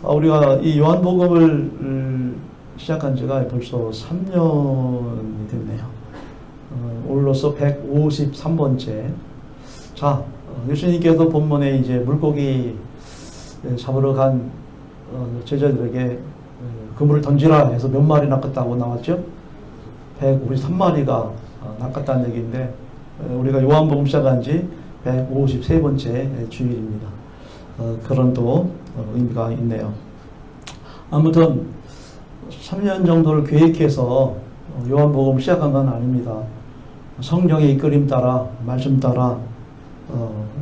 우리가 이 요한복음을 시작한 지가 벌써 3년이 됐네요. 오늘로써 153번째. 자, 예수님께서 본문에 이제 물고기 잡으러 간 제자들에게 그물을 던지라 해서 몇 마리 낚았다고 나왔죠? 153마리가 낚았다는 얘기인데, 우리가 요한복음 시작한 지 153번째 주일입니다. 그런 또 의미가 있네요. 아무튼 3년 정도를 계획해서 요한복음 시작한 건 아닙니다. 성령의 이끌림 따라, 말씀 따라,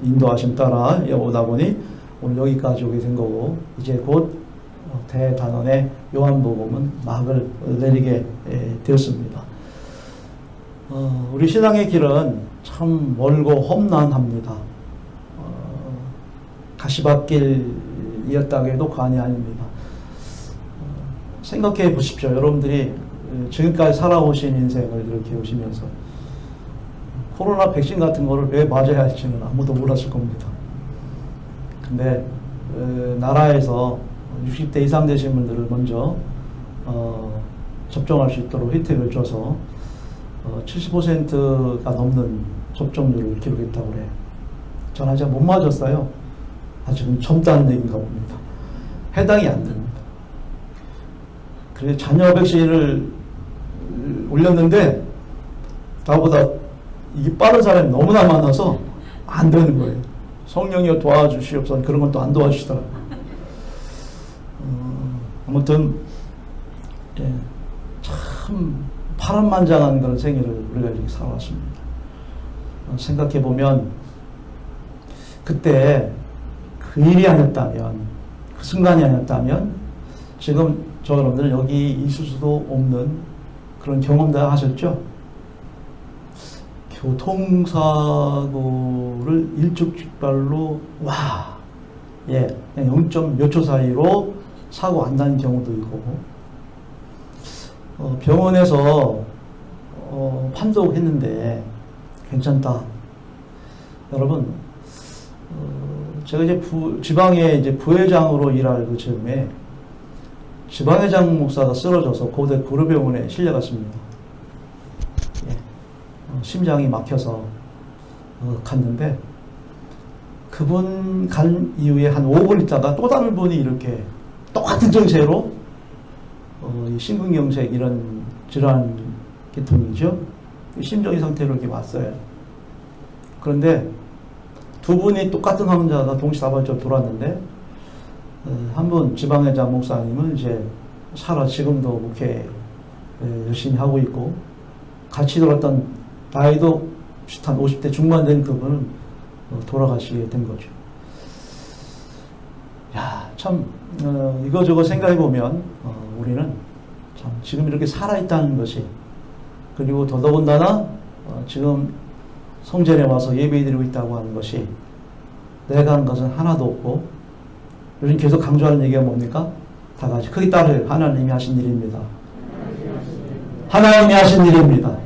인도하심 따라 오다 보니 오늘 여기까지 오게 된 거고, 이제 곧 대단원의 요한복음은 막을 내리게 되었습니다. 우리 신앙의 길은 참 멀고 험난합니다. 가시밭길이었다고 해도 과언이 아닙니다. 생각해 보십시오. 여러분들이 지금까지 살아오신 인생을 이렇게 오시면서 코로나 백신 같은 거를 왜 맞아야 할지는 아무도 몰랐을 겁니다. 근데 나라에서 60대 이상 되신 분들을 먼저 접종할 수 있도록 혜택을 줘서 70%가 넘는 접종률을 기록했다고 그래요. 전 아직 못 맞았어요. 아직은 젊다는 얘기인가 봅니다. 해당이 안 됩니다. 그래서 자녀 백신을 올렸는데 나보다 이게 빠른 사람이 너무나 많아서 안 되는 거예요. 성령이 도와주시옵소서. 그런 건 또 안 도와주시더라고요. 아무튼 참 파란만장한 그런 생애를 우리가 이렇게 살아왔습니다. 생각해보면 그때 그 일이 아니었다면, 그 순간이 아니었다면 지금 저 여러분들은 여기 있을 수도 없는 그런 경험들 하셨죠? 교통사고를 일촉즉발로 그냥 0. 몇 초 사이로 사고 안 나는 경우도 있고, 병원에서 판독했는데 괜찮다. 여러분, 제가 이제 지방에 이제 부회장으로 일할 그 즈음에 지방회장 목사가 쓰러져서 고대 구로병원에 실려갔습니다. 심장이 막혀서 갔는데, 그분 간 이후에 한 5분 있다가 또 다른 분이 이렇게 똑같은 증세로 심근경색 이런 질환 계통이죠. 심정지 상태로 이렇게 왔어요. 그런데 두 분이 똑같은 환자가 동시다발적으로 돌았는데, 한 분 지방회장 목사님은 이제 지금도 목회 열심히 하고 있고, 같이 돌았던 나이도 비슷한 50대 중반 된 그분은 돌아가시게 된 거죠. 참 이거저거 생각해보면 우리는 참 지금 이렇게 살아있다는 것이, 그리고 더더군다나 지금 성전에 와서 예배드리고 있다고 하는 것이 내가 한 것은 하나도 없고, 요즘 계속 강조하는 얘기가 뭡니까? 다 같이 크게 따르요. 하나님이 하신 일입니다. 하나님이 하신 일입니다.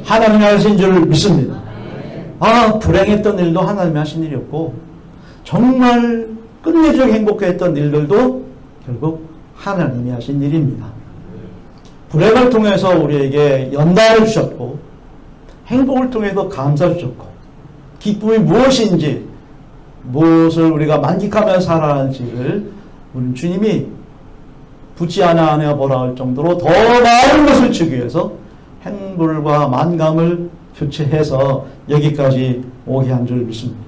하나님이 하신 줄 믿습니다. 불행했던 일도 하나님이 하신 일이었고, 정말 끝내주게 행복했던 일들도 결국 하나님이 하신 일입니다. 불행을 통해서 우리에게 연단을 주셨고, 행복을 통해서 감사 주셨고, 기쁨이 무엇인지, 무엇을 우리가 만끽하며 살아가는지를 우리 주님이 붙지 않아 보라 할 정도로 더 많은 것을 주기 위해서 행불과 만감을 교체해서 여기까지 오게 한 줄 믿습니다.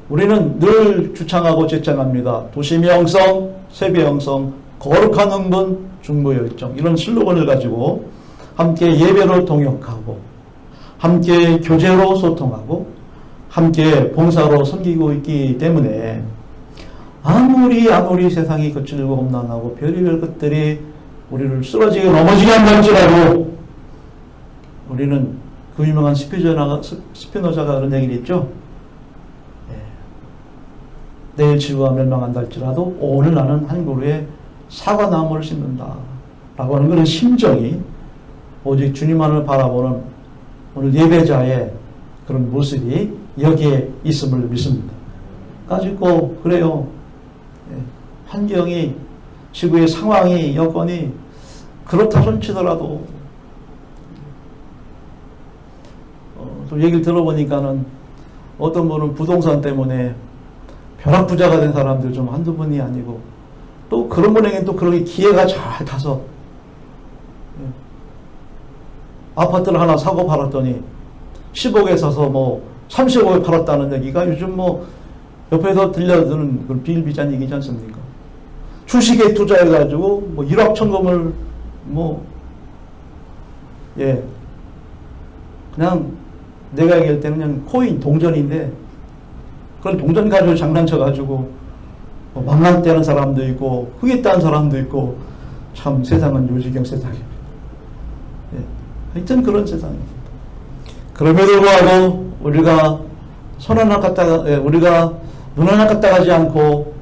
우리는 늘 주창하고 제창합니다. 도심의 영성, 세계의 영성, 거룩한 흥분, 중보의 열정, 이런 슬로건을 가지고 함께 예배로 동역하고, 함께 교제로 소통하고, 함께 봉사로 섬기고 있기 때문에 아무리 세상이 거칠고 험난하고 별의별 것들이 우리를 쓰러지게 넘어지게 한다할지라도 우리는 그 유명한 스피노자가 그런 얘기를 했죠. 내일 지구가 멸망한다 할지라도 오늘 나는 한 그루의 사과나무를 심는다 라고 하는 그런 심정이 오직 주님만을 바라보는 오늘 예배자의 그런 모습이 여기에 있음을 믿습니다. 까짓고 그래요. 환경이, 지구의 상황이, 여건이 그렇다 손치더라도 또 얘기를 들어보니까는 어떤 분은 부동산 때문에 벼락부자가 된 사람들 좀 한두 분이 아니고, 또 그런 분에게는 또 그런 기회가 잘 타서 아파트를 하나 사고 팔았더니 10억에 사서 뭐 30억에 팔았다는 얘기가 요즘 뭐 옆에서 들려드는 그런 비일비재한 얘기지 않습니까? 주식에 투자해가지고 뭐 1억 천금을 그냥 내가 얘기할 때는 그냥 코인 동전인데, 그런 동전 가지고 장난쳐가지고 망한다는 사람도 있고 흥했다는 사람도 있고, 참 세상은 요지경 세상입니다. 하여튼 그런 세상입니다. 그럼에도 불구하고 우리가 손 하나 갖다가, 우리가 눈 하나 갖다 가지 않고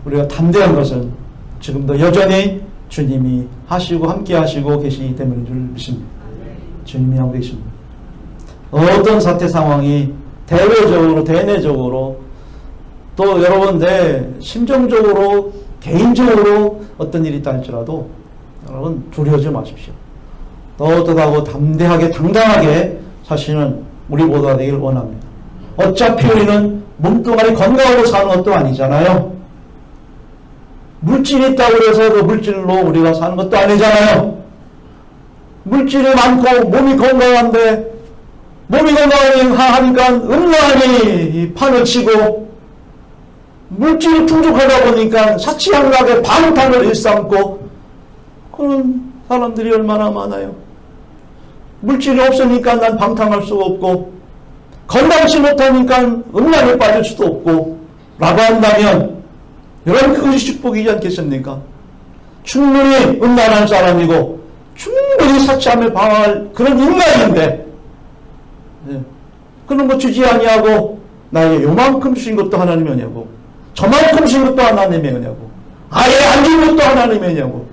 우리가 담대한 것은 지금도 여전히 주님이 하시고 함께 하시고 계시기 때문인 줄 믿습니다. 주님이 하고 계십니다. 어떤 사태 상황이 대외적으로 대내적으로 또 여러분 내 심정적으로 개인적으로 어떤 일이 있다 할지라도 여러분 두려워하지 마십시오. 떳떳하고 담대하게 당당하게 사시는 우리 모두가 되길 원합니다. 어차피 우리는 몸뚱아리 건강하고 사는 것도 아니잖아요. 물질이 있다고 해서 그 물질로 우리가 사는 것도 아니잖아요. 물질이 많고 몸이 건강한데, 몸이 건강하니까 음란히 판을 치고, 물질이 풍족하다 보니까 사치양락의 방탕을 일삼고, 그런 사람들이 얼마나 많아요. 물질이 없으니까 난 방탕할 수가 없고, 건강치 못하니까 음란에 빠질 수도 없고 라고 한다면 여러분 그것이 축복이지 않겠습니까? 충분히 음란한 사람이고 충분히 사치함에 방황할 그런 인간인데, 그런 거 주지 아니하고 나에게 요만큼 주신 것도 하나님이 아니냐고, 저만큼 주신 것도 하나님이 아니냐고, 아예 안 준 것도 하나님이 아니냐고,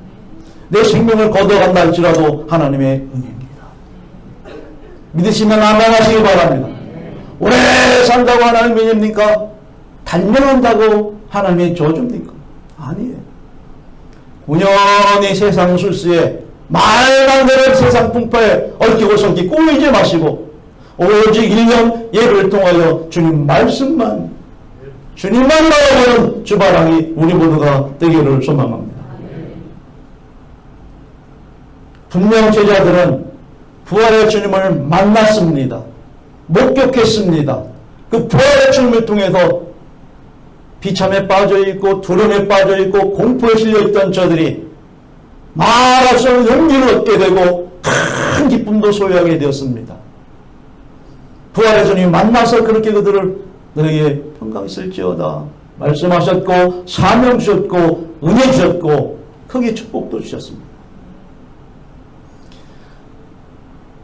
내 생명을 거둬간다 할지라도 하나님의 은혜입니다. 믿으시면 아멘 하시기 바랍니다. 오래 산다고 하나님이 은혜입니까? 단명한다고 하나님의 저주입니까? 아니에요. 우연히 세상 술수에 말만 되는 세상 풍파에 얽히고 설기 꼬이지 마시고 오직 1년 예배를 통하여 주님 말씀만, 주님만 바라보는 주바랑이 우리 모두가 되기를 소망합니다. 분명 제자들은 부활의 주님을 만났습니다. 목격했습니다. 그 부활의 주님을 통해서 비참에 빠져있고 두려움에 빠져있고 공포에 실려있던 저들이 말할 수 없는 용기를 얻게 되고 큰 기쁨도 소유하게 되었습니다. 부활의 주님이 만나서 그렇게 그들을 너에게 평강 있을지어다 말씀하셨고, 사명 주셨고, 은혜 주셨고, 크게 축복도 주셨습니다.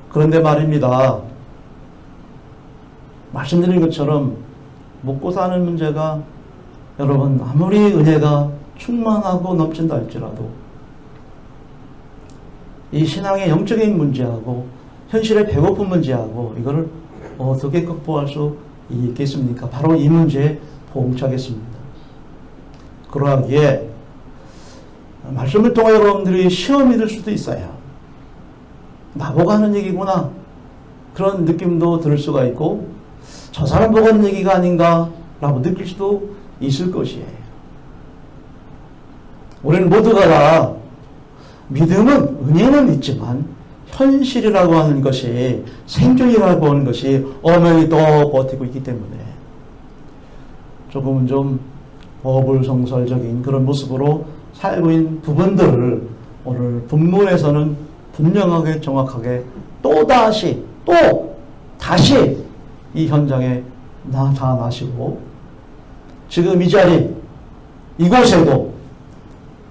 그런데 말입니다, 말씀드린 것처럼 먹고 사는 문제가 여러분 아무리 은혜가 충만하고 넘친다 할지라도 이 신앙의 영적인 문제하고 현실의 배고픈 문제하고 이거를 어떻게 극복할 수 있겠습니까? 바로 이 문제에 봉착했습니다. 그러하기에 말씀을 통해 여러분들이 시험이 될 수도 있어요. 나보고 하는 얘기구나 그런 느낌도 들 수가 있고, 저 사람 보고 하는 얘기가 아닌가 라고 느낄 수도 있을 것이에요. 우리는 모두가 다 믿음은, 은혜는 있지만 현실이라고 하는 것이, 생존이라고 하는 것이 엄연히 더 버티고 있기 때문에 조금은 좀 어불성설적인 그런 모습으로 살고 있는 부분들을 오늘 본문에서는 분명하게 정확하게 또다시 이 현장에 나타나시고, 지금 이 자리 이곳에도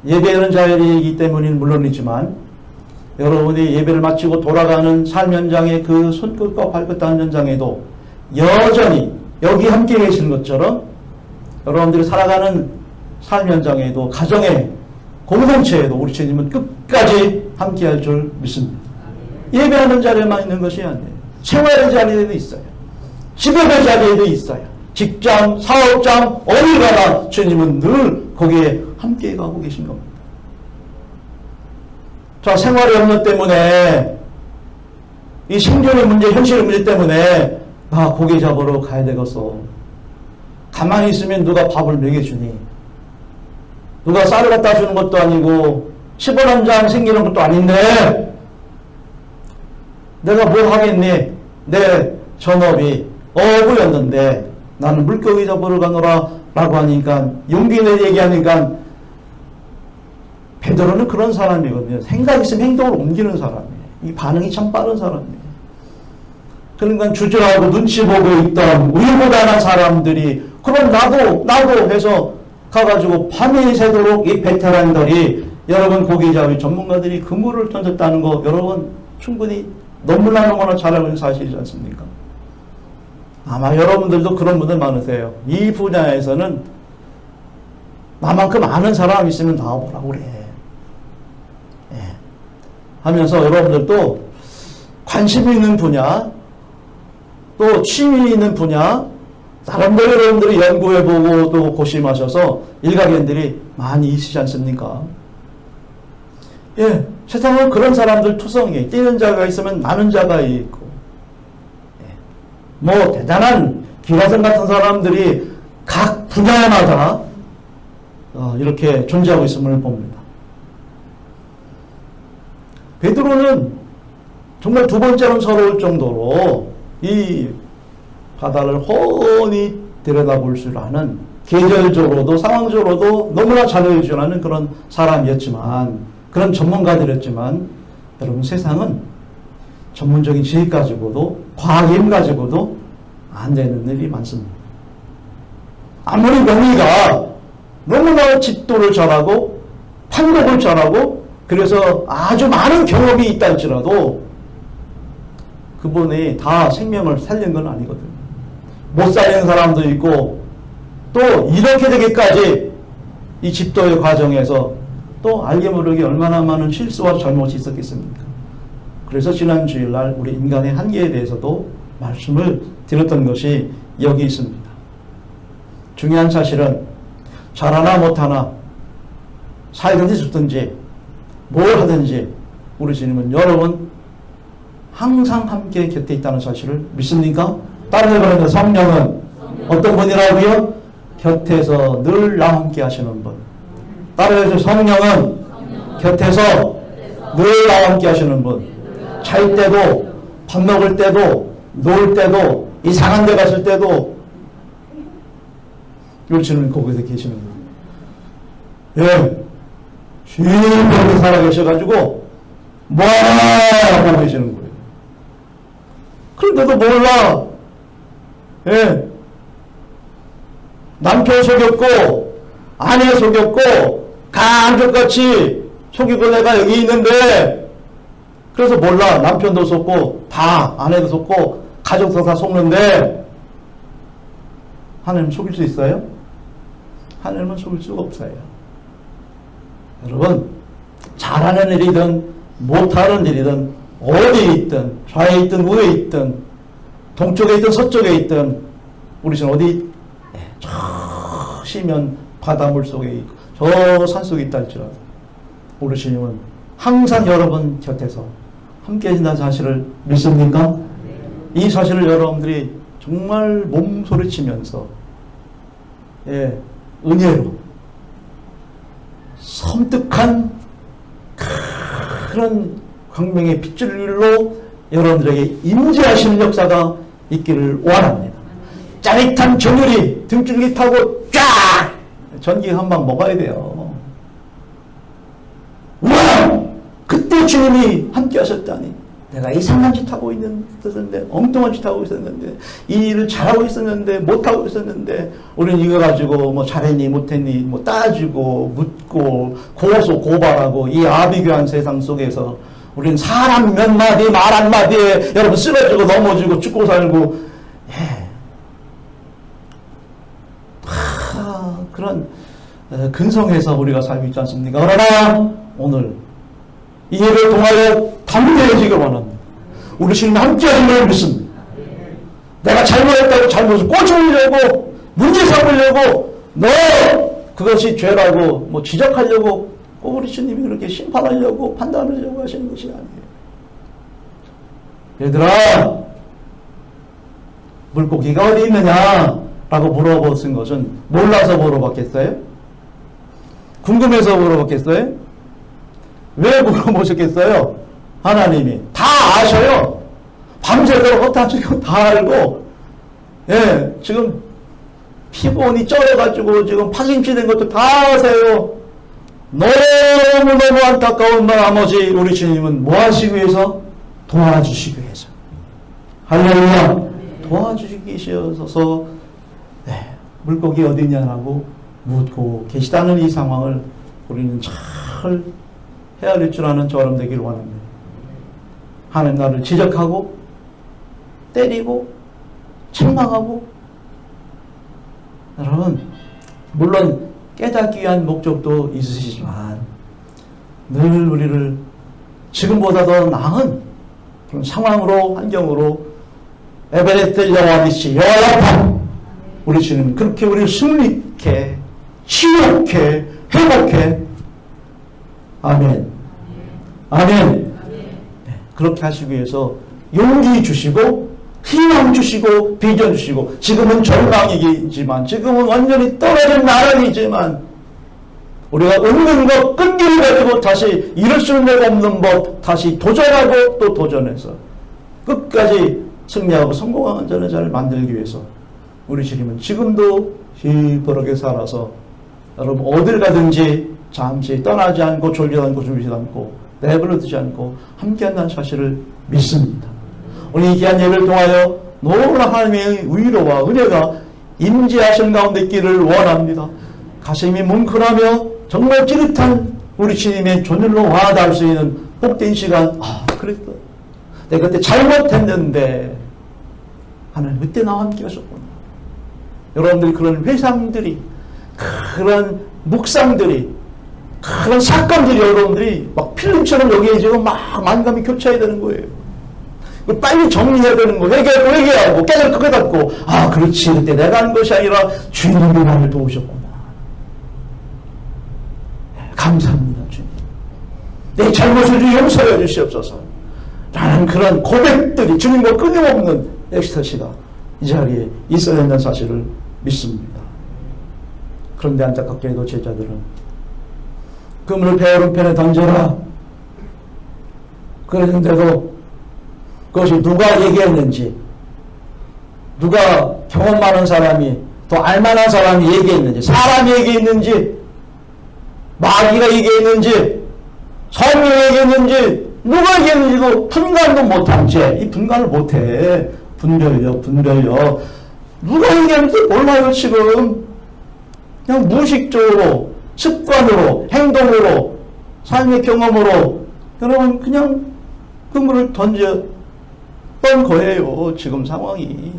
예배하는 자리이기 때문인 물론이지만 여러분이 예배를 마치고 돌아가는 삶 현장의 그 손끝과 발끝 닿는 현장에도 여전히 여기 함께 계시는 것처럼 여러분들이 살아가는 삶 현장에도, 가정의 공동체에도 우리 주님은 끝까지 함께 할 줄 믿습니다. 예배하는 자리에만 있는 것이 아니에요. 생활의 자리에도 있어요. 집에의 자리에도 있어요. 직장, 사업장, 어디 가나 주님은 늘 거기에 함께 가고 계신 겁니다. 자, 생활의 염려 때문에, 이 생존의 문제, 현실의 문제 때문에 나 고기 잡으러 가야 되겠어. 가만히 있으면 누가 밥을 먹여주니, 누가 쌀을 갖다 주는 것도 아니고 10원 한 장 생기는 것도 아닌데 내가 뭘 하겠니? 내 전업이 어부였는데 나는 물고기 잡으러 가노라 라고 하니까, 용기 내서 얘기하니까, 베드로는 그런 사람이거든요. 생각 있으면 행동을 옮기는 사람이에요. 이 반응이 참 빠른 사람이에요. 그러니까 주저하고 눈치 보고 있던 우유부단한 사람들이, 그럼 나도 해서 가가지고 밤이 새도록 이 베테랑들이, 여러분 고기잡이 전문가들이 그물을 던졌다는 거 여러분 충분히 너무나 잘 알고 있는 사실이지 않습니까? 아마 여러분들도 그런 분들 많으세요. 이 분야에서는 나만큼 아는 사람 있으면 나와보라고 그래. 예. 하면서 여러분들도 관심 있는 분야, 또 취미 있는 분야, 나름대로 여러분들이 연구해보고 또 고심하셔서 일가견들이 많이 있으시지 않습니까? 예, 세상은 그런 사람들 투성이에요. 뛰는 자가 있으면 나는 자가 있고, 뭐 대단한 기라성 같은 사람들이 각 분야마다 이렇게 존재하고 있음을 봅니다. 베드로는 정말 두 번째로 서러울 정도로 이 바다를 훤히 들여다볼 줄 아는, 계절적으로도 상황적으로도 너무나 잘 줄 아는 그런 사람이었지만, 그런 전문가들이었지만, 여러분 세상은 전문적인 지식 가지고도, 과학 힘 가지고도 안 되는 일이 많습니다. 아무리 명의가 너무나 집도를 잘하고 판독을 잘하고 그래서 아주 많은 경험이 있다 할지라도 그분이 다 생명을 살린 건 아니거든요. 못 살리는 사람도 있고, 또 이렇게 되기까지 이 집도의 과정에서 또 알게 모르게 얼마나 많은 실수와 잘못이 있었겠습니까? 그래서 지난 주일날 우리 인간의 한계에 대해서도 말씀을 드렸던 것이 여기 있습니다. 중요한 사실은 잘하나 못하나, 살든지 죽든지 뭘 하든지 우리 주님은 여러분 항상 함께 곁에 있다는 사실을 믿습니까? 다른 말로 성령은 어떤 분이라고요? 곁에서 늘 나와 함께 하시는 분. 다른 말로 성령은 곁에서 늘 나와 함께 하시는 분. 잘 때도, 밥 먹을 때도, 놀 때도, 이상한 데 갔을 때도 우리 주님은 거기서 계시는 거예요. 예. 쉴없이 살아계셔가지고 뭐하나 하고 계시는 거예요. 그런데도 몰라. 예. 남편 속였고 아내 속였고 감쪽같이 속이고 내가 여기 있는데, 그래서 몰라. 남편도 속고 다 아내도 속고 가족도 다 속는데 하나님 속일 수 있어요? 하나님은 속일 수가 없어요. 여러분, 잘하는 일이든 못하는 일이든 어디에 있든 좌에 있든 우에 있든 동쪽에 있든 서쪽에 있든 우리 전 어디 저 시면 바닷물 속에 있고 저 산속에 있다 할지라도 우리 주님은 항상 여러분 곁에서 함께 해준다는 사실을 믿습니까? 이 사실을 여러분들이 정말 몸소리치면서 은혜로 섬뜩한 그런 광명의 핏줄로 여러분들에게 임재하시는 역사가 있기를 원합니다. 짜릿한 정열이 등줄기 타고 쫙 전기 한 방 먹어야 돼요. 와! 그때 주님이 함께 하셨다니, 내가 이상한 짓 하고 있었는데, 엉뚱한 짓 하고 있었는데, 이 일을 잘하고 있었는데 못하고 있었는데, 우리는 이거 가지고 뭐 잘했니 못했니 뭐 따지고 묻고 고소 고발하고 이 아비규환 세상 속에서 우리는 사람 몇 마디 말 한마디에 여러분 쓰러지고 넘어지고 죽고 살고, 그런 근성에서 우리가 살고 있지 않습니까? 그러나 오늘 이 예를 통하여 담대해지길 원합니다. 우리 주님 함께 하신 걸 믿습니다. 내가 잘못했다고 잘못을 꼬집으려고 문제 삼으려고 너 그것이 죄라고 뭐 지적하려고 꼭 우리 주님이 그렇게 심판하려고 판단하려고 하시는 것이 아니에요. 얘들아, 물고기가 어디 있느냐? 라고 물어보신 것은 몰라서 물어봤겠어요? 궁금해서 물어봤겠어요? 왜 물어보셨겠어요? 하나님이 다 아셔요. 밤새도록 헛다지고 다 알고, 예, 지금 피곤이 쩔어가지고 지금 파김치 된 것도 다 아세요. 너무너무 안타까운 나머지 우리 주님은 뭐 하시기 위해서? 도와주시기 위해서. 할렐루야. 도와주시기 위해서 네, 물고기 어디냐라고 묻고 계시다는 이 상황을 우리는 잘 헤아릴 줄 아는 저람 되기를 원합니다. 하나님 나를 지적하고 때리고 책망하고, 여러분 물론 깨닫기 위한 목적도 있으시지만 늘 우리를 지금보다 더 나은 그런 상황으로, 환경으로 에베레스트 여호와 니시 여호와 라파, 우리 주님 그렇게 우리를 승리케, 치유케, 회복해. 아멘. 아멘. 네, 그렇게 하시기 위해서 용기 주시고 희망 주시고 비전 주시고, 지금은 절망이지만, 지금은 완전히 떨어진 나락이지만, 우리가 없는 것 끈기를 가지고 다시 이룰 수 없는 법 다시 도전하고 또 도전해서 끝까지 승리하고 성공하는 저는 자를 만들기 위해서 우리 주님은 지금도 시퍼렇게 살아서 여러분 어딜 가든지 잠시 떠나지 않고 졸지 않고 주무시지 않고 내버려 두지 않고 함께한다는 사실을 믿습니다. 오늘 이 귀한 예배를 통하여 너무나 하나님의 위로와 은혜가 임재하신 가운데 있기를 원합니다. 가슴이 뭉클하며 정말 찌릿한 우리 주님의 존열로 와닿을 수 있는 복된 시간. 그랬어. 내가 그때 잘못했는데 하나님 그때 나와 함께 하셨구나. 여러분들이 그런 회상들이, 그런 묵상들이, 그런 사건들이 여러분들이 막 필름처럼 여기에 지금 막 만감이 교차해야 되는 거예요. 빨리 정리해야 되는 거, 회개하고 깨닫고, 그렇지, 그때 내가 한 것이 아니라 주님이 나를 도우셨구나. 감사합니다, 주님. 내 잘못을 용서해 주시옵소서. 라는 그런 고백들이 주님과 끊임없는 엑스터시가 이 자리에 있어야 한다는 사실을 믿습니다. 그런데 안타깝게도 제자들은 그물을 배 오른편에 던져라. 그랬는데도 그것이 누가 얘기했는지, 누가 경험 많은 사람이, 또 알만한 사람이 얘기했는지, 사람이 얘기했는지, 마귀가 얘기했는지, 성령이 얘기했는지, 누가 얘기했는지도 분간도 못한 채, 이 분간을 못해. 분별력. 누가 얘기했는지 몰라요, 지금. 그냥 무의식적으로, 습관으로, 행동으로, 삶의 경험으로, 여러분, 그냥 그물을 던졌던 거예요, 지금 상황이.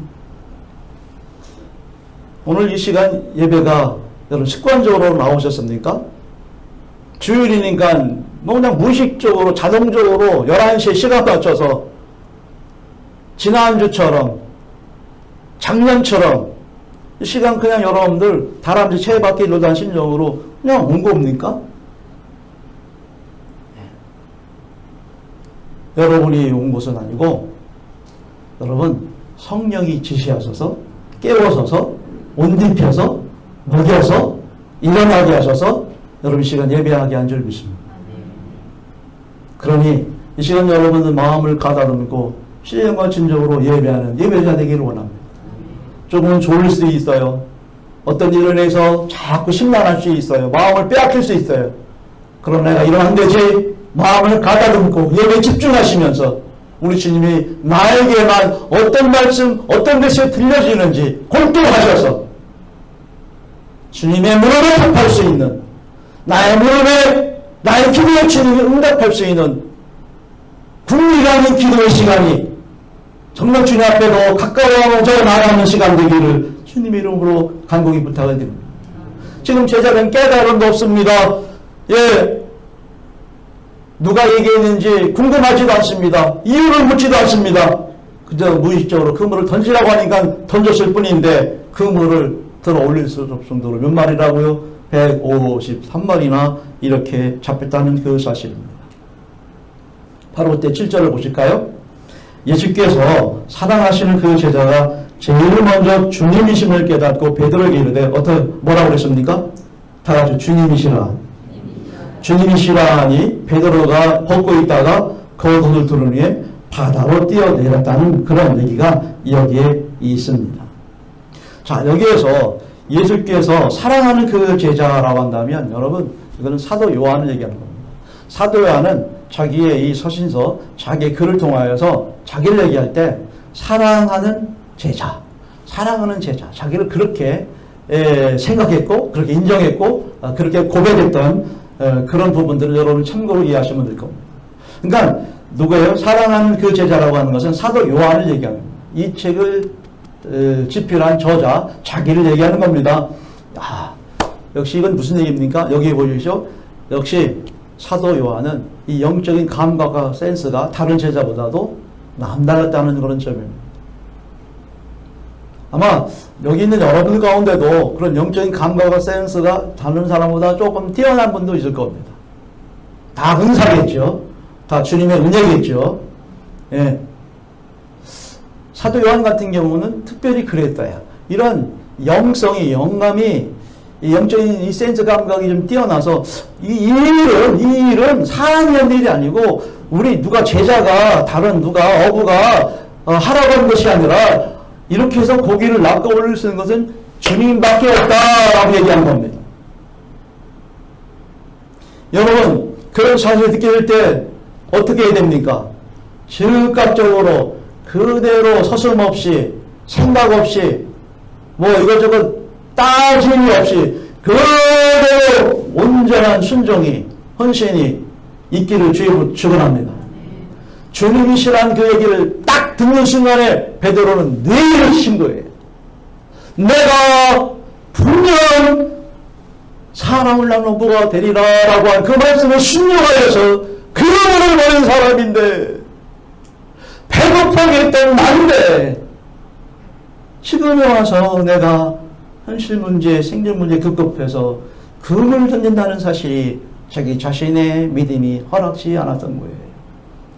오늘 이 시간 예배가 여러분 습관적으로 나오셨습니까? 주일이니까 뭐 그냥 무의식적으로 자동적으로 11시에 시간 맞춰서 지난주처럼 작년처럼 이 시간 그냥 여러분들 다람쥐 채바퀴 놀던 심정으로 그냥 온 겁니까? 여러분이 온 것은 아니고 여러분 성령이 지시하셔서 깨워서서 온뒤펴서 먹여서 일어나게 하셔서 여러분 이 시간 예배하게 한 줄 믿습니다. 그러니 이 시간 여러분들 마음을 가다듬고 신령과 진정으로 예배하는 예배자 되기를 원합니다. 조금은 졸릴 수 있어요. 어떤 일을 인해서 자꾸 심란할 수 있어요. 마음을 빼앗길 수 있어요. 그럼 내가 이러면 안 되지. 마음을 가다듬고 예배에 집중하시면서 우리 주님이 나에게만 어떤 말씀, 어떤 것이 들려지는지 골동하셔서 주님의 무릎에 답할 수 있는, 나의 무릎에 나의 기도에 주님이 응답할 수 있는 분리라는 기도의 시간이 정말 주님 앞에 더 가까워져 나가는 시간 되기를 주님의 이름으로 간곡히 부탁을 드립니다. 지금 제자는 깨달음도 없습니다. 누가 얘기했는지 궁금하지도 않습니다. 이유를 묻지도 않습니다. 그저 무의식적으로 그물을 던지라고 하니까 던졌을 뿐인데 그물을 들어 올릴 수 없을 정도로 몇 마리라고요? 153마리나 이렇게 잡혔다는 그 사실입니다. 바로 그때 7절을 보실까요? 예수께서 사랑하시는 그 제자가 제일 먼저 주님이심을 깨닫고 베드로에게 이르되 뭐라고 그랬습니까? 다 같이 주님이시라. 주님이시라 하니 베드로가 벗고 있다가 겉옷을 두른 후에 바다로 뛰어내렸다는 그런 얘기가 여기에 있습니다. 자, 여기에서 예수께서 사랑하는 그 제자라고 한다면 여러분 이거는 사도 요한을 얘기하는 겁니다. 사도 요한은 자기의 이 서신서, 자기의 글을 통하여서 자기를 얘기할 때 사랑하는 제자, 자기를 그렇게 생각했고 그렇게 인정했고 그렇게 고백했던 그런 부분들을 여러분 참고로 이해하시면 될 겁니다. 그러니까 누구예요? 사랑하는 그 제자라고 하는 것은 사도 요한을 얘기하는 겁니다. 이 책을 집필한 저자, 자기를 얘기하는 겁니다. 역시 이건 무슨 얘기입니까? 여기 보십시오. 역시 사도 요한은 이 영적인 감각과 센스가 다른 제자보다도 남달랐다는 그런 점입니다. 아마 여기 있는 여러분 가운데도 그런 영적인 감각과 센스가 다른 사람보다 조금 뛰어난 분도 있을 겁니다. 다 은사겠죠. 다 주님의 은혜겠죠. 예. 사도 요한 같은 경우는 특별히 그랬어요. 이런 영성이, 영감이, 이 영적인 이 센스 감각이 좀 뛰어나서 이 일은 사람이 한 일이 아니고 우리 누가 제자가 다른 누가 어부가 하라고 하는 것이 아니라 이렇게 해서 고기를 낚아 올릴 수 있는 것은 주님밖에 없다라고 얘기한 겁니다. 여러분 그런 사실을 듣게 될 때 어떻게 해야 됩니까? 즉각적으로 그대로 서슴없이 생각 없이 뭐 이것저것 따짐이 없이 그대로 온전한 순종이 헌신이 있기를 주의 축원합니다. 주님이시란 그 얘기를 딱 듣는 순간에 베드로는 뇌를 친 거예요. 내가 분명 사람을 낳는 부가 되리라 라고 한 그 말씀에 순종하여서 그러므로 모인 사람인데 배고프게 했던 나인데 지금에 와서 내가 현실 문제, 생존 문제 급급해서 금을 던진다는 사실이 자기 자신의 믿음이 허락지 않았던 거예요.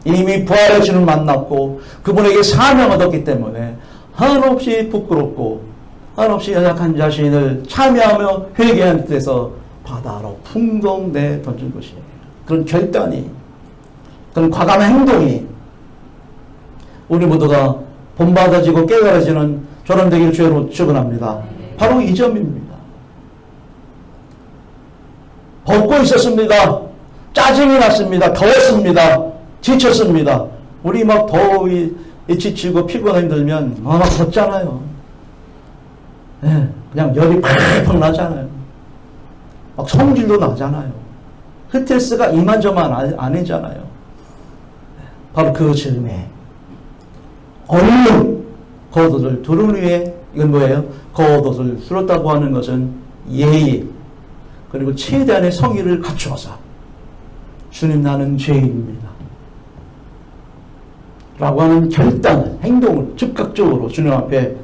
이미 부활의 주를 만났고 그분에게 사명을 얻었기 때문에 한없이 부끄럽고 한없이 연약한 자신을 참여하며 회개한 뜻에서 바다로 풍덩 내 던진 것이에요. 그런 결단이, 그런 과감한 행동이 우리 모두가 본받아지고 깨달아지는 저런 되길 주로 축원합니다. 바로 이 점입니다. 벗고 있었습니다. 짜증이 났습니다. 더웠습니다. 지쳤습니다. 우리 막 더위 지치고 피곤해 힘들면 막 걷잖아요. 네, 그냥 열이 팍팍 나잖아요. 막 성질도 나잖아요. 스트레스가 이만저만 아니잖아요. 바로 그 즈음에 얼른 겉옷을 두른 후에 이건 뭐예요? 겉옷을 두렀다고 하는 것은 예의 그리고 최대한의 성의를 갖추어서 주님 나는 죄인입니다 라고 하는 결단을, 행동을 즉각적으로 주님 앞에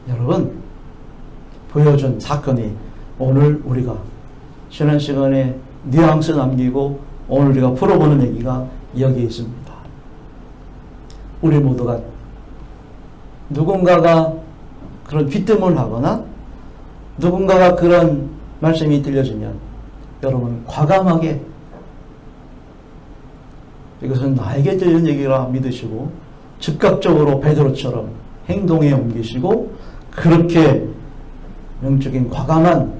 여러분 보여준 사건이 오늘 우리가 지난 시간에 뉘앙스 남기고 오늘 우리가 풀어보는 얘기가 여기에 있습니다. 우리 모두가 누군가가 그런 귀뜸을 하거나 누군가가 그런 말씀이 들려지면 여러분 과감하게 이것은 나에게 들리는 얘기라 믿으시고 즉각적으로 베드로처럼 행동에 옮기시고 그렇게 영적인 과감한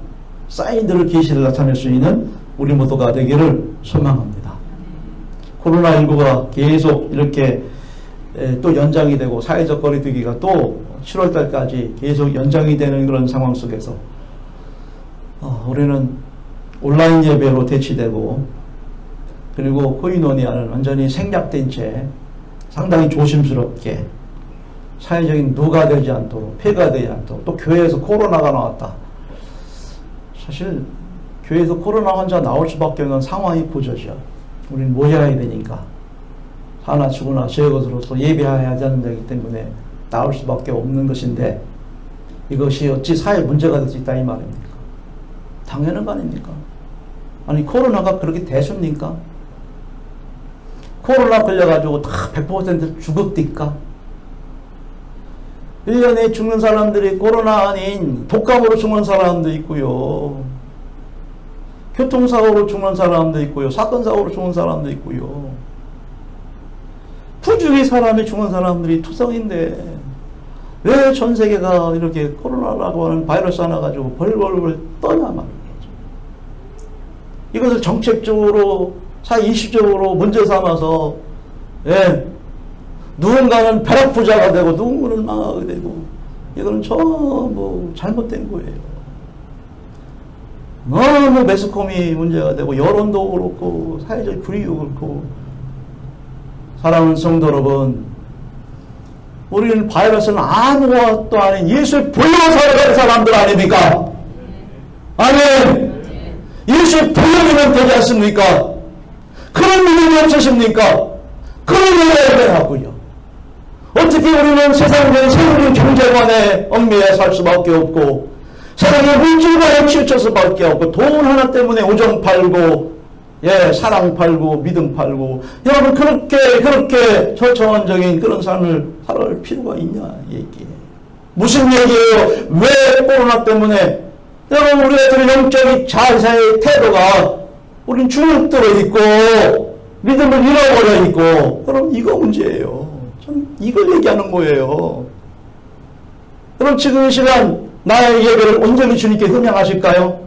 사인들을 계시를 나타낼 수 있는 우리 모두가 되기를 소망합니다. 코로나19가 계속 이렇게 또 연장이 되고 사회적 거리두기가 또 7월달까지 계속 연장이 되는 그런 상황 속에서 우리는 온라인 예배로 대치되고 그리고 코이노니아는 완전히 생략된 채 상당히 조심스럽게 사회적인 누가 되지 않도록 폐가 되지 않도록 또 교회에서 코로나가 나왔다. 사실 교회에서 코로나 환자 나올 수밖에 없는 상황이 보여져. 우리는 모여야 되니까 하나 죽으나 저의 것으로 또 예배해야 하는 데이기 때문에 나올 수밖에 없는 것인데 이것이 어찌 사회 문제가 될 수 있다 이 말입니까? 당연한 거 아닙니까? 아니 코로나가 그렇게 대수입니까? 코로나 걸려가지고 다 100% 죽었디까? 1년에 죽는 사람들이 코로나 아닌 독감으로 죽는 사람도 있고요. 교통사고로 죽는 사람도 있고요. 사건사고로 죽는 사람도 있고요. 부주의 사람이 죽는 사람들이 투성인데 왜 전 세계가 이렇게 코로나라고 하는 바이러스 하나 가지고 벌벌벌 떠냐 말이죠. 이것을 정책적으로 사회 이슈적으로 문제 삼아서 누군가는 벼락부자가 되고 누군가는 망하게 되고 이거는 전부 잘못된 거예요. 너무 매스컴이 문제가 되고 여론도 그렇고 사회적 불이도 그렇고 사랑하는 성도 여러분, 우리는 바이러스는 아무것도 아닌 예수의 불로 살아가는 사람들 아닙니까? 아멘. 예수의 불로면 되지 않습니까? 그런 믿음이 없으십니까? 그런 믿음을 하고요. 어떻게 우리는 세상의 세상의 경제관에 얽매여 살 수밖에 없고 세상의 물질관에 치우칠 수밖에 없고 돈 하나 때문에 우정 팔고 사랑 팔고 믿음 팔고 여러분 그렇게 절차원적인 그런 삶을 살아갈 필요가 있냐 얘기예요. 무슨 얘기예요? 왜 코로나 때문에 여러분 우리가 영적인 자세의 태도가 우린 주눅들어 있고 믿음을 잃어버려 있고 여러분 이거 문제예요. 전 이걸 얘기하는 거예요. 여러분 지금 이 시간 나의 예배를 온전히 주님께 헌양하실까요?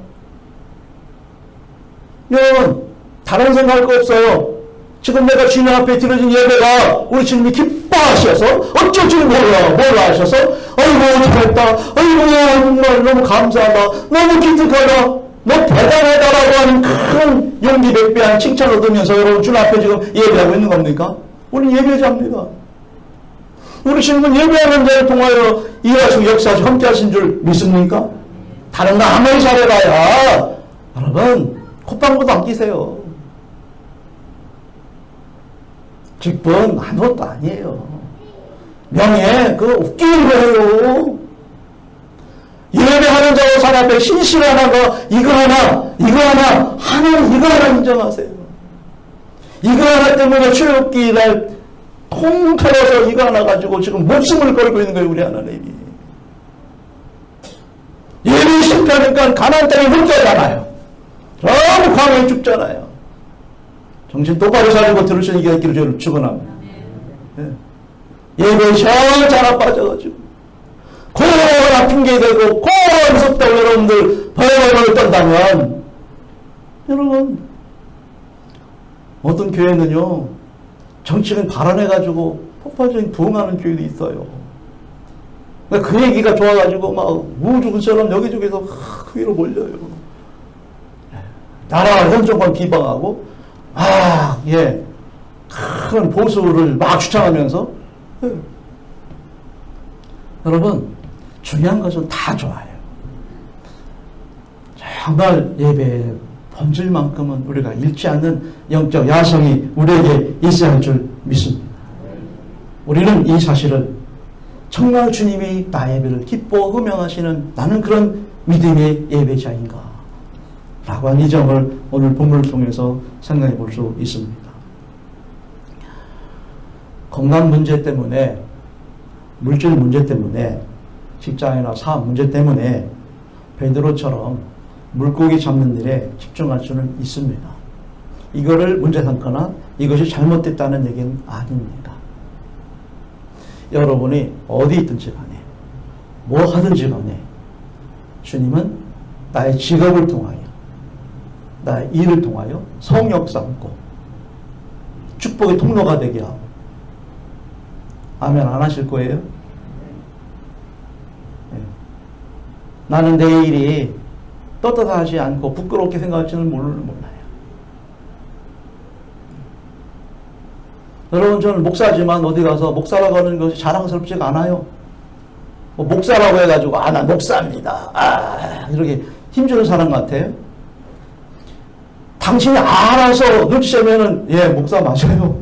여러분 다른 생각할 거 없어요. 지금 내가 주님 앞에 드려진 예배가 우리 주님이 기뻐하셔서 어쩔 줄 몰라 하셔서 아이고 잘했다. 아이고 정말 너무 감사하다. 너무 기특하다. 너 대단하다라고 하는 큰 용기 백배한 칭찬을 얻으면서 여러분 주님 앞에 지금 예배하고 있는 겁니까? 우리는 예배자입니다. 우리 주님은 예배하는 자를 통하여 일하시고 역사하시고 함께 하신 줄 믿습니까? 다른 거 아무리 잘해봐야 여러분 콧방구도 안 끼세요. 직분 아무것도 아니에요. 명예 그거 웃기는 거예요. 예배하는 자로 산 앞에 신실하나 거 이거 하나 인정하세요. 이거 하나 때문에 출애굽기 날 통틀어서 이거 하나 가지고 지금 목숨을 걸고 있는 거예요. 우리 하나님이. 예배 실패하니까 가나안 땅에 흩어잖아요. 너무 광야에 죽잖아요. 정신 똑바로 살고 들으시는 이가 있기를 저를 축원합니다. 예배에 잘 빠져가지고 코로나 핑계대고 코로나 무섭다고 여러분들 벌벌벌 떤다면 여러분 어떤 교회는요 정치는 발언해가지고 폭발적인 부흥하는 교회도 있어요. 그 얘기가 좋아가지고 막 우주군처럼 여기저기서 그 위로 몰려요. 나라 현정권 비방하고 큰 보수를 막 주창하면서 여러분 중요한 것은 다 좋아요. 정말 예배의 본질만큼은 우리가 잃지 않는 영적 야성이 우리에게 있어야 할 줄 믿습니다. 우리는 이 사실을 정말 주님이 나의 예배를 기뻐 흠양하시는 나는 그런 믿음의 예배자인가 라고 한 이 점을 오늘 본문을 통해서 생각해 볼 수 있습니다. 건강 문제 때문에 물질 문제 때문에 직장이나 사업 문제 때문에 베드로처럼 물고기 잡는 일에 집중할 수는 있습니다. 이거를 문제 삼거나 이것이 잘못됐다는 얘기는 아닙니다. 여러분이 어디 있든지 간에 뭐 하든지 간에 주님은 나의 직업을 통하여 나의 일을 통하여 성역 삼고 축복의 통로가 되게 하고 아멘 안 하실 거예요? 네. 나는 내 일이 떳떳하지 않고 부끄럽게 생각할지는 몰라요. 여러분 저는 목사지만 어디 가서 목사라고 하는 것이 자랑스럽지가 않아요. 뭐 목사라고 해가지고 나 목사입니다. 이렇게 힘주는 사람 같아요. 당신이 알아서 눈치채면은 목사 맞아요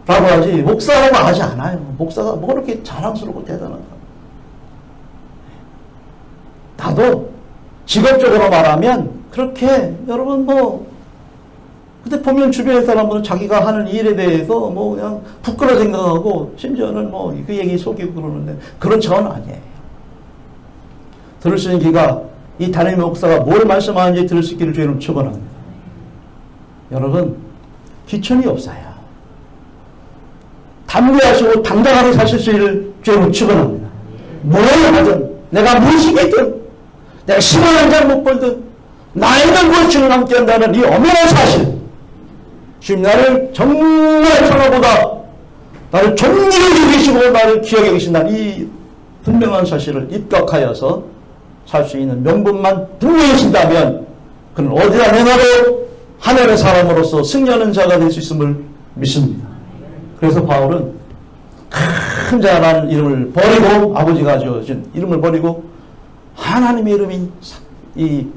라고 하지 목사라고 하지 않아요. 목사가 뭐 그렇게 자랑스럽고 대단하다. 나도 직업적으로 말하면 그렇게 여러분 근데 보면 주변의 사람들은 자기가 하는 일에 대해서 그냥 부끄러워 생각하고 심지어는 그 얘기 속이고 그러는데 그런 차원은 아니에요. 들을 수 있는 귀가 이 담임 목사가 뭘 말씀하는지 들을 수 있기를 주님 축원합니다. 여러분 귀천이 없어요. 담대하시고 당당하게 사실 수 있기를 주님 축원합니다. 뭘 하든 내가 무엇이든 내가 10원 한 장 못 벌든 나이든 뭘 주님 함께 한다는 이 엄연한 사실, 주님 나를 정말 천하보다 나를 존귀하게 계시고 나를 귀하게 계신다는 이 분명한 사실을 입각하여서 살 수 있는 명분만 분명히 신다면 그는 어디다 내놔도 하늘의 사람으로서 승리하는 자가 될 수 있음을 믿습니다. 그래서 바울은 큰 자라는 이름을 버리고, 아버지가 지어준 이름을 버리고 하나님의 이름인 이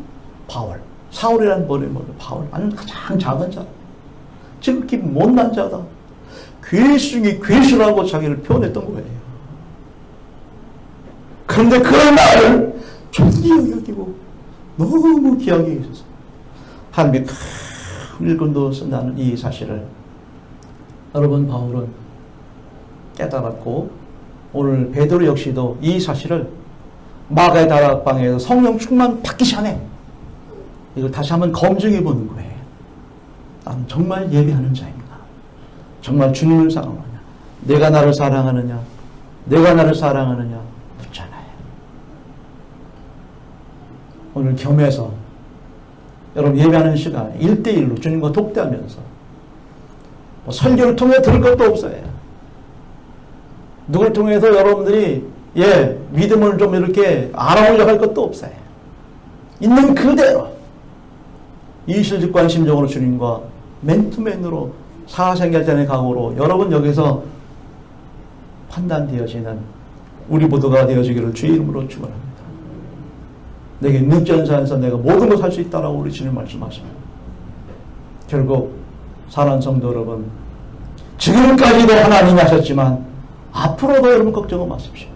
바울, 사울이라는 이름을 바울, 아니 가장 작은 자, 지극히 못난 자다, 괴수 중에 괴수라고 자기를 표현했던 거예요. 그런데 그런 나를 존귀하게 여기고 너무 귀하게 계셔서 하나님의 큰 일꾼도 쓴다는 이 사실을 여러분 바울은 깨달았고, 오늘 베드로 역시도 이 사실을 마가의 다락방에서 성령 충만 받기 전에 이걸 다시 한번 검증해 보는 거예요. 나는 정말 예배하는 자입니다. 정말 주님을 사랑하느냐, 내가 나를 사랑하느냐, 내가 나를 사랑하느냐 묻잖아요. 오늘 겸해서 여러분 예배하는 시간에 1대1로 주님과 독대하면서 설교를 통해 들을 것도 없어요. 누굴 통해서 여러분들이 믿음을 좀 이렇게 알아보려고 할 것도 없어요. 있는 그대로 이실직관 심정으로 주님과 맨투맨으로 사생결단의 각오로 여러분 여기서 판단되어지는 우리 모두가 되어지기를 주의 이름으로 축원합니다. 내게 늑전사에서 내가 모든 걸 살 수 있다라고 우리 주님 말씀하십니다. 결국 사랑하는 성도 여러분, 지금까지도 하나님이 하셨지만 앞으로도 여러분 걱정은 마십시오.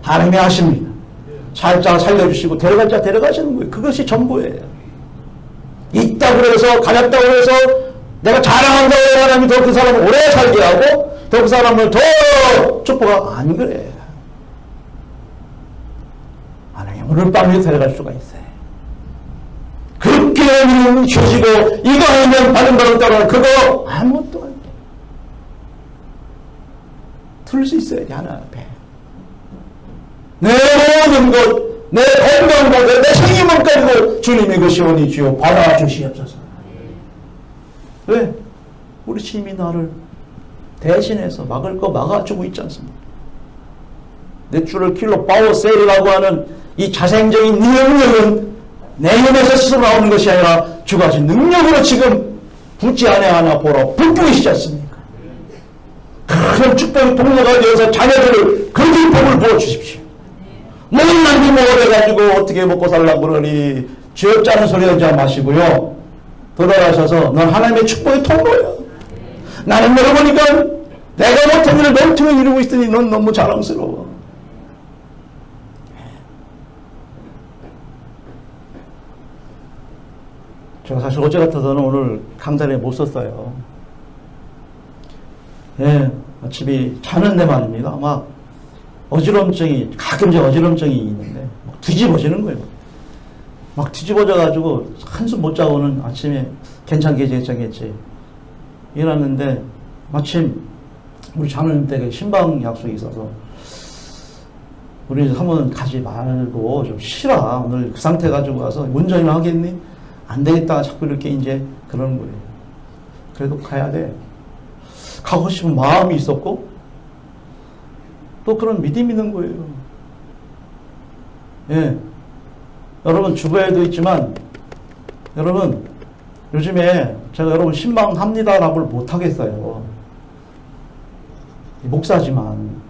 하나님이 하십니다. 살짝 살려주시고 데려갈 자 데려가시는 거예요. 그것이 전부예요. 있다고 그래서 가졌다고 해서 내가 자랑한다고 해서 하나님이 더 그 사람을 오래 살게 하고 더 그 사람을 더 축복하고, 안 그래. 하나님 오늘 밤에 데려갈 수가 있어요. 그렇게 주시고 이거 하면 받은 바로 따라 그거 아무것도 안 돼. 틀 수 있어야지 하나 앞에. 내 모든 것, 내 건강과 내 생명을 가지고 주님의 그 시원히 주여 받아주시옵소서. 왜? 우리 주님이 나를 대신해서 막을 거 막아주고 있지 않습니까? 내추럴 킬러 파워 셀이라고 하는 이 자생적인 능력은 내 힘에서 스스로 나오는 것이 아니라 주가 주신 능력으로 지금 붙지 않아 보라 불평이시지 않습니까? 큰 축복의 동료가 되어서 자녀들을 그렇게 복을 부어주십시오. 못난 비 먹어가지고 어떻게 먹고 살라고 그러니 쥐어짜는 소리 하지 마시고요. 돌아가셔서 넌 하나님의 축복의 통로야. 나는 너를 보니까 내가 못한 일을 넌 통해 이루고 있으니 넌 너무 자랑스러워. 제가 사실 어제 같아서는 오늘 강단에 못 썼어요. 아침에 자는데 말입니다. 막 어지럼증이, 가끔 이제 어지럼증이 있는데 막 뒤집어지는 거예요. 막 뒤집어져가지고 한숨 못 자고는 아침에 괜찮겠지 일어났는데 마침 우리 자는 댁에 신방 약속이 있어서 우리 한번 가지 말고 좀 쉬라. 오늘 그 상태 가지고 가서 운전이나 하겠니? 안 되겠다. 자꾸 이렇게 이제 그러는 거예요. 그래도 가야 돼. 가고 싶은 마음이 있었고 또 그런 믿음이 있는 거예요. 여러분 주부에도 있지만 여러분 요즘에 제가 여러분 신방합니다라고 못 하겠어요. 목사지만.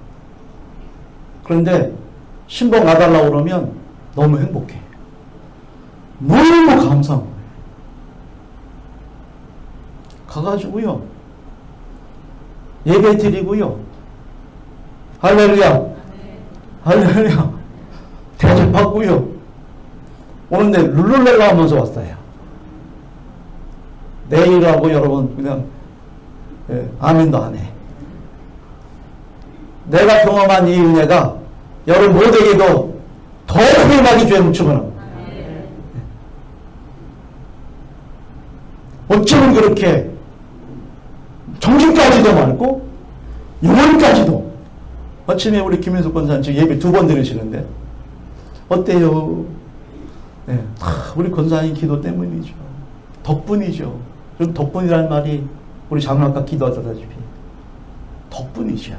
그런데 신방 가달라고 그러면 너무 행복해. 너무 감사한 거예요. 가가지고요 예배 드리고요, 할렐루야 할렐루야 대접받고요, 오는데 룰루렐라 하면서 왔어요. 내일하고 여러분 그냥 아멘도 안 해. 내가 경험한 이 은혜가 여러분 모두에게도 더 크게 나기 주에 축원합니다. 어쩌면 그렇게 정신까지도 많고 영혼까지도. 아침에 우리 김윤숙 권사님 지금 예배 2번 드리시는데 어때요? 네, 다 우리 권사님 기도 때문이죠. 덕분이죠. 좀 덕분이라는 말이 우리 장로 아까 기도하다시피 덕분이죠.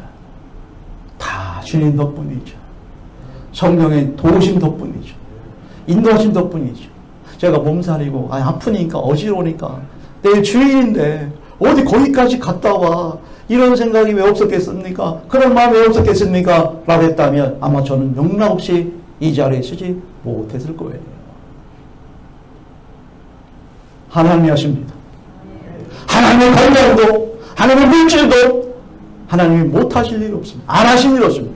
다 주님 덕분이죠. 성령의 도우심 덕분이죠. 인도하심 덕분이죠. 제가 몸살이고 아프니까 어지러우니까 내일 주일인데 어디 거기까지 갔다 와 이런 생각이 왜 없었겠습니까? 그런 마음이 왜 없었겠습니까? 라고 했다면 아마 저는 영락없이 이 자리에 서지 못했을 거예요. 하나님이 하십니다. 하나님의 건강도 하나님의 물질도 하나님이 못하실 일이 없습니다. 안 하실 일이 없습니다.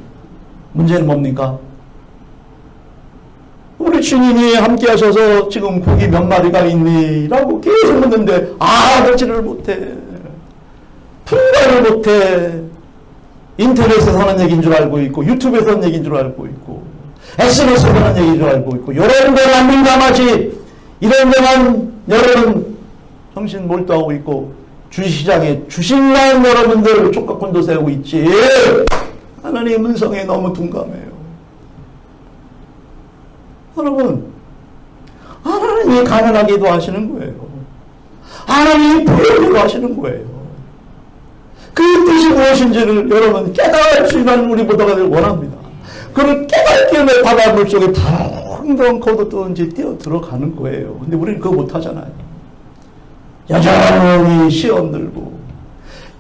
문제는 뭡니까? 우리 주님이 함께 하셔서 지금 고기 몇 마리가 있니? 라고 계속 묻는데 알아듣지를 못해. 분간을 못해. 인터넷에서 하는 얘기인 줄 알고 있고 유튜브에서 하는 얘기인 줄 알고 있고 SNS에서 하는 얘기인 줄 알고 있고 이런 데만 민감하지 이런 데만 여러분 정신 몰두하고 있고 주시장에 주식만 여러분들 촉각콘도 세우고 있지 하나님의 음성에 너무 둔감해요. 여러분 하나님이 가난하게도 하시는 거예요. 하나님이 부여하게도 하시는 거예요. 그 뜻이 무엇인지를 여러분 깨달을 수 있는 우리 모두가 원합니다. 그걸 깨닫기 위해 바다 물속에 붕덩 거두든지 뛰어 들어가는 거예요. 근데 우리는 그거 못하잖아요. 여전히 시험 들고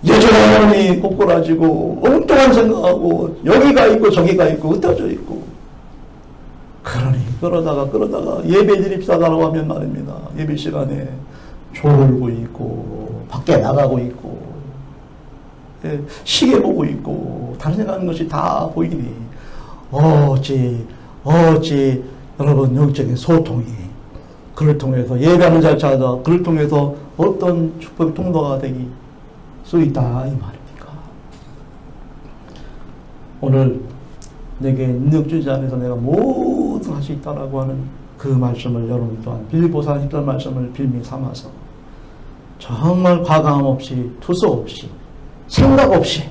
여전히 꼬꾸라지고 엉뚱한 생각하고 여기가 있고 저기가 있고 흩어져 있고 그러니 그러다가 예배 드립사다라고 하면 말입니다. 예배 시간에 졸고 있고 밖에 나가고 있고 시계 보고 있고 다른 생각하는 것이 다 보이니 어찌 여러분 영적인 소통이 그를 통해서 예배하는 자를 찾아 그를 통해서 어떤 축복의 통로가 되기 수 있다 이 말입니까? 오늘 내게 능력 주지 않아서 내가 모든 할 수 있다라고 하는 그 말씀을 여러분 또한 빌립보서 10절 말씀을 빌미 삼아서 정말 과감 없이 투서 없이 생각 없이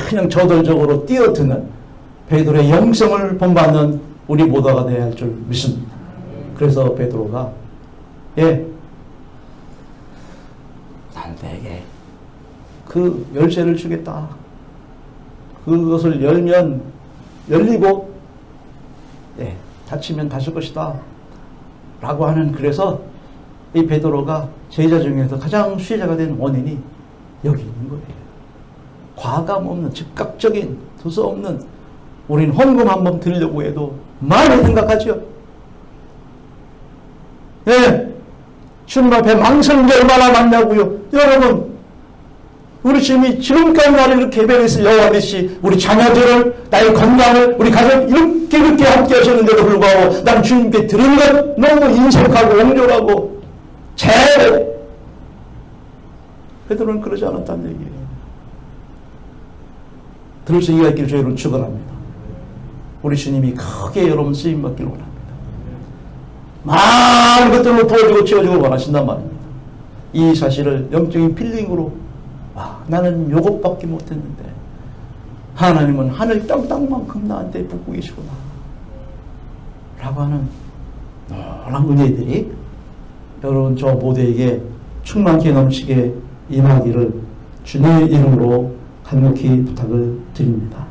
그냥 저돌적으로 뛰어드는 베드로의 영성을 본받는 우리 모두가 되어야 할 줄 믿습니다. 그래서 베드로가 내게 그 열쇠를 주겠다. 그것을 열면 열리고 닫히면 닫을 것이다. 라고 하는 그래서 이 베드로가 제자 중에서 가장 수혜자가 된 원인이 여기 있는 거예요. 과감 없는 즉각적인 두서 없는 우린 헌금 한번 드리려고 해도 많이 생각하죠. 주님 앞에 망설인 게 얼마나 많냐고요. 여러분 우리 주님이 지금까지 나를 이렇게 배려해서 여호와듯이 우리 자녀들을 나의 건강을 우리 가족 이렇게 함께 하셨는데도 불구하고 난 주님께 드리는 것 너무 인색하고 옹졸하고 베드로는 그러지 않았다는 얘기예요. 들을 수 있기를 저희는 축원합니다. 우리 주님이 크게 여러분 쓰임받기를 원합니다. 많은 것들로 부어주고 채워주고 원하신단 말입니다. 이 사실을 영적인 필링으로 나는 요것밖에 못했는데 하나님은 하늘 땅만큼 나한테 붓고 계시구나 라고 하는 놀라운 은혜들이 여러분 저 모두에게 충만케 넘치게 임하기를 주님의 이름으로 간곡히 부탁을 드립니다.